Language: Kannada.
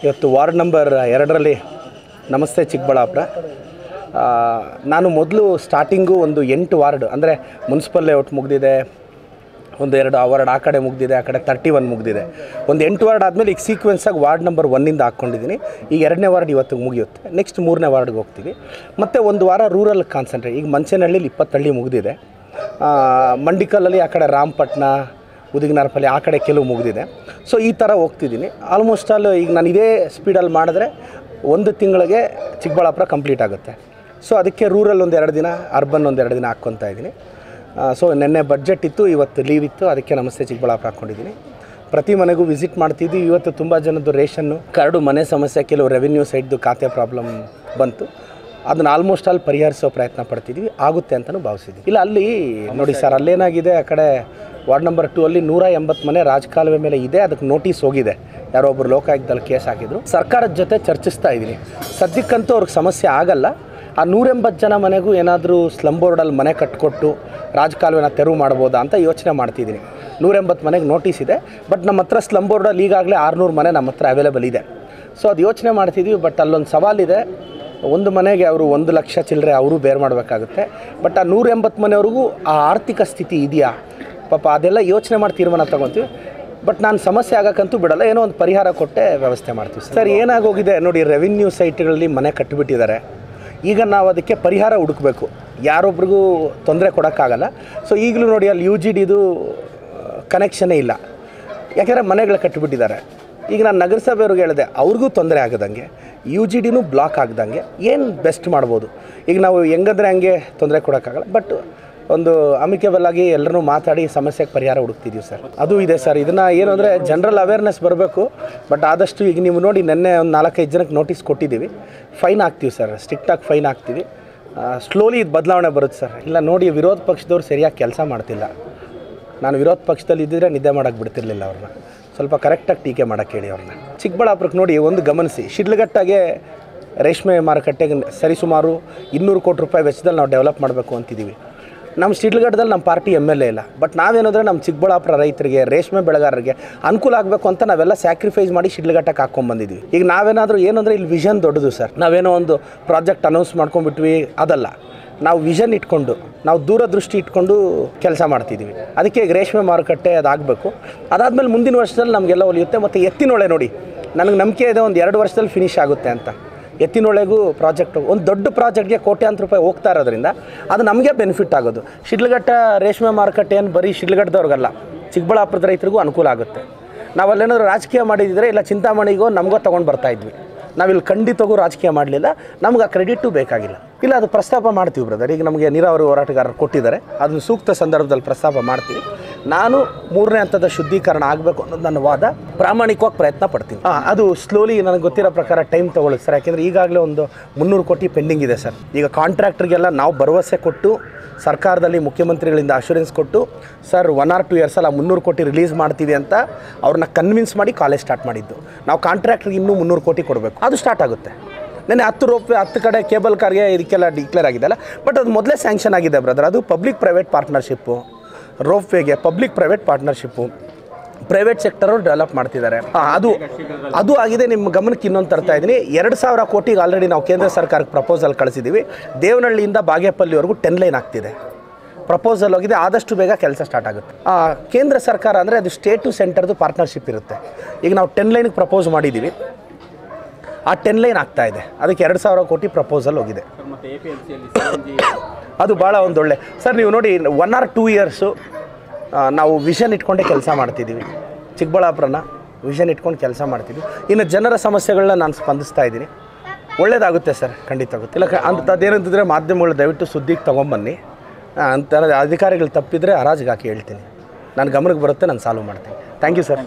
ಇವತ್ತು ವಾರ್ಡ್ ನಂಬರ್ 2ರಲ್ಲಿ ನಮಸ್ತೆ ಚಿಕ್ಕಬಳ್ಳಾಪುರ. ನಾನು ಮೊದಲು ಸ್ಟಾರ್ಟಿಂಗು ಒಂದು 8 ವಾರ್ಡ್ ಅಂದರೆ ಮುನ್ಸಿಪಲ್ ಲೇಔಟ್ ಮುಗಿದಿದೆ, ಒಂದು 2 ವಾರ್ಡ್ ಆ ಕಡೆ ಮುಗಿದಿದೆ, ಆ ಕಡೆ 31 ಮುಗಿದಿದೆ. ಒಂದು 8 ವಾರ್ಡ್ ಆದಮೇಲೆ ಈಗ ಸೀಕ್ವೆನ್ಸಾಗಿ ವಾರ್ಡ್ ನಂಬರ್ 1ಇಂದ ಹಾಕ್ಕೊಂಡಿದ್ದೀನಿ. ಈಗ 2ನೇ ವಾರ್ಡ್ ಇವತ್ತಿಗೆ ಮುಗಿಯುತ್ತೆ. ನೆಕ್ಸ್ಟ್ 3ನೇ ವಾರ್ಡ್ಗೆ ಹೋಗ್ತೀವಿ. ಮತ್ತು ಒಂದು ವಾರ ರೂರಲ್ ಕಾನ್ಸಂಟ್ರೇಟ್. ಈಗ ಮಂಚೇನಹಳ್ಳಿಲಿ 20 ಹಳ್ಳಿ ಮುಗಿದಿದೆ. ಮಂಡಿಕಲ್ಲಲ್ಲಿ ಆ ಕಡೆ ರಾಮಪಟ್ಟಣ, ಉದಿಗನಾರ್ಪಲ್ಲಿ ಆ ಕಡೆ ಕೆಲವು ಮುಗಿದಿದೆ. ಸೊ ಈ ಥರ ಹೋಗ್ತಿದ್ದೀನಿ. ಆಲ್ಮೋಸ್ಟ್ ಆಲ್ ಈಗ ನಾನು ಇದೇ ಸ್ಪೀಡಲ್ಲಿ ಮಾಡಿದ್ರೆ 1 ತಿಂಗಳಿಗೆ ಚಿಕ್ಕಬಳ್ಳಾಪುರ ಕಂಪ್ಲೀಟ್ ಆಗುತ್ತೆ. ಸೊ ಅದಕ್ಕೆ ರೂರಲ್ ಒಂದು 2 ದಿನ, ಅರ್ಬನ್ ಒಂದು 2 ದಿನ ಹಾಕ್ಕೊತಾ ಇದ್ದೀನಿ. ಸೊ ನೆನ್ನೆ ಬಡ್ಜೆಟ್ ಇತ್ತು, ಇವತ್ತು ಲೀವ್ ಇತ್ತು, ಅದಕ್ಕೆ ನಮಸ್ತೆ ಚಿಕ್ಕಬಳ್ಳಾಪುರ ಹಾಕ್ಕೊಂಡಿದ್ದೀನಿ. ಪ್ರತಿ ಮನೆಗೂ ವಿಸಿಟ್ ಮಾಡ್ತಿದ್ವಿ. ಇವತ್ತು ತುಂಬ ಜನದ್ದು ರೇಷನ್ನು ಕಾರ್ಡು, ಮನೆ ಸಮಸ್ಯೆ, ಕೆಲವು ರೆವಿನ್ಯೂ ಸೈಡ್ದು ಖಾತೆ ಪ್ರಾಬ್ಲಮ್ ಬಂತು. ಅದನ್ನು ಆಲ್ಮೋಸ್ಟ್ ಆಲ್ ಪರಿಹರಿಸೋ ಪ್ರಯತ್ನ ಪಡ್ತಿದ್ವಿ. ಆಗುತ್ತೆ ಅಂತಲೂ ಭಾವಿಸಿದ್ವಿ. ಇಲ್ಲ ಅಲ್ಲಿ ನೋಡಿ ಸರ್, ಅಲ್ಲೇನಾಗಿದೆ, ಆ ಕಡೆ ವಾರ್ಡ್ ನಂಬರ್ 2 ಅಲ್ಲಿ 180 ಮನೆ ರಾಜಕಾಲುವೆ ಮೇಲೆ ಇದೆ. ಅದಕ್ಕೆ ನೋಟಿಸ್ ಹೋಗಿದೆ. ಯಾರೋ ಒಬ್ಬರು ಲೋಕಾಯುಕ್ತದಲ್ಲಿ ಕೇಸ್ ಹಾಕಿದ್ರು. ಸರ್ಕಾರದ ಜೊತೆ ಚರ್ಚಿಸ್ತಾ ಇದ್ದೀನಿ. ಸದ್ಯಕ್ಕಂತೂ ಅವ್ರಿಗೆ ಸಮಸ್ಯೆ ಆಗಲ್ಲ. ಆ 180 ಜನ ಮನೆಗೂ ಏನಾದರೂ ಸ್ಲಮ್ ಬೋರ್ಡಲ್ಲಿ ಮನೆ ಕಟ್ಕೊಟ್ಟು ರಾಜಕಾಲುವೆನ ತೆರವು ಮಾಡ್ಬೋದಾ ಅಂತ ಯೋಚನೆ ಮಾಡ್ತಿದ್ದೀನಿ. 180 ಮನೆಗೆ ನೋಟಿಸ್ ಇದೆ. ಬಟ್ ನಮ್ಮ ಹತ್ರ ಸ್ಲಮ್ ಬೋರ್ಡಲ್ಲಿ ಈಗಾಗಲೇ 600 ಮನೆ ನಮ್ಮ ಹತ್ರ ಅವೈಲೇಬಲ್ ಇದೆ. ಸೊ ಅದು ಯೋಚನೆ ಮಾಡ್ತಿದ್ದೀವಿ. ಬಟ್ ಅಲ್ಲೊಂದು ಸವಾಲಿದೆ. ಒಂದು ಮನೆಗೆ ಅವರು 1 ಲಕ್ಷ ಚಿಲ್ಲರೆ ಅವರು ಬೇರೆ ಮಾಡಬೇಕಾಗುತ್ತೆ. ಬಟ್ ಆ 180 ಮನೆಯವ್ರಿಗೂ ಆ ಆರ್ಥಿಕ ಸ್ಥಿತಿ ಇದೆಯಾ ಪಾಪ, ಅದೆಲ್ಲ ಯೋಚನೆ ಮಾಡಿ ತೀರ್ಮಾನ ತೊಗೊತೀವಿ. ಬಟ್ ನಾನು ಸಮಸ್ಯೆ ಆಗೋಕ್ಕಂತೂ ಬಿಡಲ್ಲ. ಏನೋ ಒಂದು ಪರಿಹಾರ ಕೊಟ್ಟೆ ವ್ಯವಸ್ಥೆ ಮಾಡ್ತೀವಿ. ಸರ್ ಏನಾಗೋಗಿದೆ ನೋಡಿ, ರೆವಿನ್ಯೂ ಸೈಟ್ಗಳಲ್ಲಿ ಮನೆ ಕಟ್ಟಿಬಿಟ್ಟಿದ್ದಾರೆ. ಈಗ ನಾವು ಅದಕ್ಕೆ ಪರಿಹಾರ ಹುಡುಕಬೇಕು. ಯಾರೊಬ್ರಿಗೂ ತೊಂದರೆ ಕೊಡೋಕ್ಕಾಗಲ್ಲ. ಸೊ ಈಗಲೂ ನೋಡಿ, ಅಲ್ಲಿ UGDದು ಕನೆಕ್ಷನ್ನೇ ಇಲ್ಲ. ಯಾಕೆಂದರೆ ಮನೆಗಳು ಕಟ್ಟಿಬಿಟ್ಟಿದ್ದಾರೆ. ಈಗ ನಾನು ನಗರಸಭೆಯವ್ರಿಗೆ ಹೇಳಿದೆ, ಅವ್ರಿಗೂ ತೊಂದರೆ ಆಗದಂಗೆ, UGDನೂ ಬ್ಲಾಕ್ ಆಗ್ದಂಗೆ ಏನು ಬೆಸ್ಟ್ ಮಾಡ್ಬೋದು. ಈಗ ನಾವು ಹೆಂಗಂದರೆ ಹಂಗೆ ತೊಂದರೆ ಕೊಡೋಕ್ಕಾಗಲ್ಲ. ಬಟ್ ಒಂದು ಅಮಿಕೇಬಲ್ ಆಗಿ ಎಲ್ಲರೂ ಮಾತಾಡಿ ಸಮಸ್ಯೆಗೆ ಪರಿಹಾರ ಹುಡುಕ್ತಿದ್ದೀವಿ ಸರ್. ಅದು ಇದೆ ಸರ್. ಇದನ್ನು ಏನು ಅಂದರೆ ಜನರಲ್ ಅವೇರ್ನೆಸ್ ಬರಬೇಕು. ಬಟ್ ಆದಷ್ಟು ಈಗ ನೀವು ನೋಡಿ, ನೆನ್ನೆ ಒಂದು 4-5 ಜನಕ್ಕೆ ನೋಟಿಸ್ ಕೊಟ್ಟಿದ್ದೀವಿ. ಫೈನ್ ಹಾಕ್ತೀವಿ ಸರ್, ಸ್ಟ್ರಿಕ್ಟಾಗಿ ಫೈನ್ ಹಾಕ್ತೀವಿ. ಸ್ಲೋಲಿ ಇದು ಬದಲಾವಣೆ ಬರುತ್ತೆ ಸರ್. ಇಲ್ಲ ನೋಡಿ, ವಿರೋಧ ಪಕ್ಷದವ್ರು ಸರಿಯಾಗಿ ಕೆಲಸ ಮಾಡ್ತಿಲ್ಲ. ನಾನು ವಿರೋಧ ಪಕ್ಷದಲ್ಲಿ ಇದ್ದಿದ್ರೆ ನಿದ್ದೆ ಮಾಡೋಕ್ಕೆ ಬಿಡ್ತಿರ್ಲಿಲ್ಲ ಅವ್ರನ್ನ. ಸ್ವಲ್ಪ ಕರೆಕ್ಟಾಗಿ ಟೀಕೆ ಮಾಡೋಕ್ಕೆ ಹೇಳಿ ಅವ್ರನ್ನ. ಚಿಕ್ಕಬಳ್ಳಾಪುರಕ್ಕೆ ನೋಡಿ ಒಂದು ಗಮನಿಸಿ, ಶಿಡ್ಲಘಟ್ಟಾಗೆ ರೇಷ್ಮೆ ಮಾರುಕಟ್ಟೆಗೆ ಸರಿಸುಮಾರು 200 ಕೋಟಿ ರೂಪಾಯಿ ವೆಚ್ಚದಲ್ಲಿ ನಾವು ಡೆವಲಪ್ ಮಾಡಬೇಕು ಅಂತಿದ್ದೀವಿ. ನಮ್ಮ ಶಿಡ್ಲಘಟ್ಟದಲ್ಲಿ ನಮ್ಮ ಪಾರ್ಟಿ MLA ಇಲ್ಲ. ಬಟ್ ನಾವೇನಂದರೆ ನಮ್ಮ ಚಿಕ್ಕಬಳ್ಳಾಪುರ ರೈತರಿಗೆ, ರೇಷ್ಮೆ ಬೆಳೆಗಾರರಿಗೆ ಅನುಕೂಲ ಆಗಬೇಕು ಅಂತ ನಾವೆಲ್ಲ ಸ್ಯಾಕ್ರಿಫೈಸ್ ಮಾಡಿ ಶಿಡ್ಲಘಟ್ಟಕ್ಕೆ ಹಾಕ್ಕೊಂಡ್ಬಂದಿದ್ವಿ. ಈಗ ನಾವೇನಾದರೂ ಏನಂದರೆ ಇಲ್ಲಿ ವಿಷನ್ ದೊಡ್ಡದು ಸರ್. ನಾವೇನೋ ಒಂದು ಪ್ರಾಜೆಕ್ಟ್ ಅನೌನ್ಸ್ ಮಾಡ್ಕೊಂಡ್ಬಿಟ್ವಿ, ಅದಲ್ಲ. ನಾವು ವಿಷನ್ ಇಟ್ಕೊಂಡು, ನಾವು ದೂರದೃಷ್ಟಿ ಇಟ್ಕೊಂಡು ಕೆಲಸ ಮಾಡ್ತಿದ್ದೀವಿ. ಅದಕ್ಕೆ ಈಗ ರೇಷ್ಮೆ ಮಾರುಕಟ್ಟೆ ಅದಾಗಬೇಕು. ಅದಾದಮೇಲೆ ಮುಂದಿನ ವರ್ಷದಲ್ಲಿ ನಮಗೆಲ್ಲ ಒಲಿಯುತ್ತೆ. ಮತ್ತು ಎತ್ತಿನೊಳೆ ನೋಡಿ, ನನಗೆ ನಂಬಿಕೆ ಇದೆ ಒಂದು 2 ವರ್ಷದಲ್ಲಿ ಫಿನಿಷ್ ಆಗುತ್ತೆ ಅಂತ. ಎತ್ತಿನೊಳೆಗೂ ಪ್ರಾಜೆಕ್ಟು, ಒಂದು ದೊಡ್ಡ ಪ್ರಾಜೆಕ್ಟ್ಗೆ ಕೋಟ್ಯಾಂತರ ರೂಪಾಯಿ ಹೋಗ್ತಾ ಇರೋದ್ರಿಂದ ಅದು ನಮಗೆ ಬೆನಿಫಿಟ್ ಆಗೋದು. ಶಿಡ್ಲಘಟ್ಟ ರೇಷ್ಮೆ ಮಾರುಕಟ್ಟೆ ಏನು ಬರೀ ಶಿಡ್ಲಘಟ್ಟದವ್ರಿಗಲ್ಲ, ಚಿಕ್ಕಬಳ್ಳಾಪುರದ ರೈತರಿಗೂ ಅನುಕೂಲ ಆಗುತ್ತೆ. ನಾವಲ್ಲೇನಾದರೂ ರಾಜಕೀಯ ಮಾಡಿದರೆ, ಇಲ್ಲ ಚಿಂತಾಮಣಿಗೋ ನಮಗೋ ತೊಗೊಂಡು ಬರ್ತಾಯಿದ್ವಿ. ನಾವಿಲ್ಲಿ ಖಂಡಿತವಾಗೂ ರಾಜಕೀಯ ಮಾಡಲಿಲ್ಲ. ನಮ್ಗೆ ಆ ಕ್ರೆಡಿಟು ಬೇಕಾಗಿಲ್ಲ. ಇಲ್ಲ, ಅದು ಪ್ರಸ್ತಾಪ ಮಾಡ್ತೀವಿ ಬ್ರದರ್. ಈಗ ನಮಗೆ ನೀರಾವರಿ ಹೋರಾಟಗಾರರು ಕೊಟ್ಟಿದ್ದಾರೆ, ಅದನ್ನು ಸೂಕ್ತ ಸಂದರ್ಭದಲ್ಲಿ ಪ್ರಸ್ತಾಪ ಮಾಡ್ತೀವಿ. ನಾನು 3ನೇ ಹಂತದ ಶುದ್ಧೀಕರಣ ಆಗಬೇಕು ಅನ್ನೋದು ನನ್ನ ವಾದ. ಪ್ರಾಮಾಣಿಕವಾಗಿ ಪ್ರಯತ್ನ ಪಡ್ತೀನಿ. ಅದು ಸ್ಲೋಲಿ ನನಗೆ ಗೊತ್ತಿರೋ ಪ್ರಕಾರ ಟೈಮ್ ತೊಗೊಳ್ಳಿ ಸರ್. ಯಾಕೆಂದರೆ ಈಗಾಗಲೇ ಒಂದು 300 ಕೋಟಿ ಪೆಂಡಿಂಗ್ ಇದೆ ಸರ್. ಈಗ ಕಾಂಟ್ರಾಕ್ಟ್ರಿಗೆಲ್ಲ ನಾವು ಭರವಸೆ ಕೊಟ್ಟು, ಸರ್ಕಾರದಲ್ಲಿ ಮುಖ್ಯಮಂತ್ರಿಗಳಿಂದ ಅಶ್ಯೂರೆನ್ಸ್ ಕೊಟ್ಟು, ಸರ್ 1 or 2 ಇಯರ್ಸಲ್ಲಿ 300 ಕೋಟಿ ರಿಲೀಸ್ ಮಾಡ್ತೀವಿ ಅಂತ ಅವ್ರನ್ನ ಕನ್ವಿನ್ಸ್ ಮಾಡಿ ಕಾಲೇಜ್ ಸ್ಟಾರ್ಟ್ ಮಾಡಿದ್ದು. ನಾವು ಕಾಂಟ್ರಾಕ್ಟ್ರಿಗೆ ಇನ್ನೂ 300 ಕೋಟಿ ಕೊಡಬೇಕು. ಅದು ಸ್ಟಾರ್ಟ್ ಆಗುತ್ತೆ. ನೆನ್ನೆ 10 ರೋಪ್ 10 ಕಡೆ ಕೇಬಲ್ ಕಾರ್ಗೆ ಇದಕ್ಕೆಲ್ಲ ಡಿಕ್ಲೇರ್ ಆಗಿದೆಲ್ಲ. ಬಟ್ ಅದು ಮೊದಲೇ ಸ್ಯಾಂಕ್ಷನ್ ಆಗಿದೆ ಬ್ರದರ್. ಅದು ಪಬ್ಲಿಕ್ ಪ್ರೈವೇಟ್ ಪಾರ್ಟ್ನರ್ಶಿಪ್ಪು. ರೋಪ್ವೇಗೆ ಪಬ್ಲಿಕ್ ಪ್ರೈವೇಟ್ ಪಾರ್ಟ್ನರ್ಶಿಪ್ಪು, ಪ್ರೈವೇಟ್ ಸೆಕ್ಟರವ್ರು ಡೆವಲಪ್ ಮಾಡ್ತಿದ್ದಾರೆ. ಅದು ಆಗಿದೆ. ನಿಮ್ಮ ಗಮನಕ್ಕೆ ಇನ್ನೊಂದು ತರ್ತಾ ಇದ್ದೀನಿ. 2000 ಕೋಟಿಗೆ ಆಲ್ರೆಡಿ ನಾವು ಕೇಂದ್ರ ಸರ್ಕಾರಕ್ಕೆ ಪ್ರಪೋಸಲ್ ಕಳಿಸಿದ್ದೀವಿ. ದೇವನಹಳ್ಳಿಯಿಂದ ಬಾಗೇಪಲ್ಲಿವರೆಗೂ 10 ಲೈನ್ ಆಗ್ತಿದೆ. ಪ್ರಪೋಸಲ್ ಹೋಗಿದೆ. ಆದಷ್ಟು ಬೇಗ ಕೆಲಸ ಸ್ಟಾರ್ಟ್ ಆಗುತ್ತೆ. ಕೇಂದ್ರ ಸರ್ಕಾರ ಅಂದರೆ ಅದು ಸ್ಟೇಟ್ ಟು ಸೆಂಟರ್ದು ಪಾರ್ಟ್ನರ್ಶಿಪ್ ಇರುತ್ತೆ. ಈಗ ನಾವು 10 ಲೈನ್ಗೆ ಪ್ರಪೋಸ್ ಮಾಡಿದ್ದೀವಿ. ಆ 10 ಲೈನ್ ಆಗ್ತಾಯಿದೆ. ಅದಕ್ಕೆ 2000 ಕೋಟಿ ಪ್ರಪೋಸಲ್ ಹೋಗಿದೆ. ಅದು ಭಾಳ ಒಂದೊಳ್ಳೆ ಸರ್. ನೀವು ನೋಡಿ, 1 or 2 ಇಯರ್ಸು ನಾವು ವಿಷನ್ ಇಟ್ಕೊಂಡೇ ಕೆಲಸ ಮಾಡ್ತಿದ್ದೀವಿ. ಚಿಕ್ಕಬಳ್ಳಾಪುರನ ವಿಷನ್ ಇಟ್ಕೊಂಡು ಕೆಲಸ ಮಾಡ್ತಿದ್ವಿ. ಇನ್ನು ಜನರ ಸಮಸ್ಯೆಗಳನ್ನ ನಾನು ಸ್ಪಂದಿಸ್ತಾ ಇದ್ದೀನಿ. ಒಳ್ಳೇದಾಗುತ್ತೆ ಸರ್, ಖಂಡಿತ ಆಗುತ್ತೆ. ಇಲ್ಲ ಅಂಥದ್ದೇನಂತಿದ್ರೆ ಮಾಧ್ಯಮಗಳು ದಯವಿಟ್ಟು ಸುದ್ದಿಗೆ ತೊಗೊಂಬನ್ನಿ. ಅಂಥ ಅಧಿಕಾರಿಗಳು ತಪ್ಪಿದರೆ ಹರಾಜಿಗೆ ಹಾಕಿ ಹೇಳ್ತೀನಿ. ನನ್ನ ಗಮನಕ್ಕೆ ಬರುತ್ತೆ, ನಾನು ಸಾಲ್ವ್ ಮಾಡ್ತೀನಿ. Thank you sir.